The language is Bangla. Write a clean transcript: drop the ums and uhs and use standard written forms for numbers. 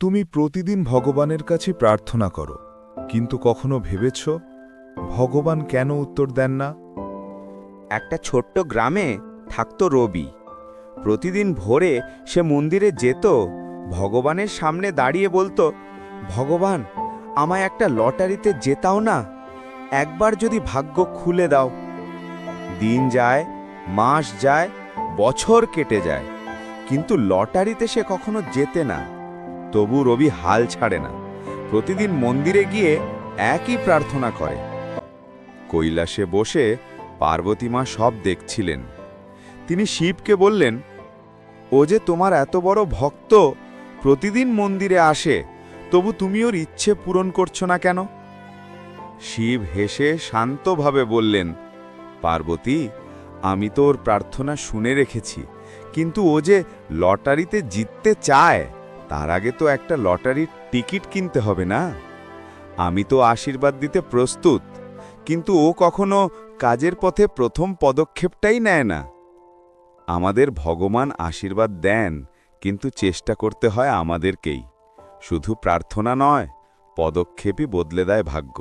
তুমি প্রতিদিন ভগবানের কাছে প্রার্থনা করো, কিন্তু কখনো ভেবেছ ভগবান কেন উত্তর দেন না? একটা ছোট্ট গ্রামে থাকতো রবি। প্রতিদিন ভোরে সে মন্দিরে যেত, ভগবানের সামনে দাঁড়িয়ে বলতো, ভগবান, আমায় একটা লটারিতে জেতাও না, একবার যদি ভাগ্য খুলে দাও। দিন যায়, মাস যায়, বছর কেটে যায়, কিন্তু লটারিতে সে কখনো জেতে না। তবু রবি হাল ছাড়ে না, প্রতিদিন মন্দিরে গিয়ে একই প্রার্থনা করে। কৈলাসে বসে পার্বতী মা সব দেখছিলেন। তিনি শিবকে বললেন, ও যে তোমার এত বড় ভক্ত, প্রতিদিন মন্দিরে আসে, তবু তুমি ওর ইচ্ছে পূরণ করছো না কেন? শিব হেসে শান্তভাবে বললেন, পার্বতী, আমি তো ওর প্রার্থনা শুনে রেখেছি, কিন্তু ও যে লটারিতে জিততে চায়, তার আগে তো একটা লটারির টিকিট কিনতে হবে না? আমি তো আশীর্বাদ দিতে প্রস্তুত, কিন্তু ও কখনো কাজের পথে প্রথম পদক্ষেপটাই নেয় না। আমাদের ভগবান আশীর্বাদ দেন, কিন্তু চেষ্টা করতে হয় আমাদেরকেই। শুধু প্রার্থনা নয়, পদক্ষেপই বদলে দেয় ভাগ্য।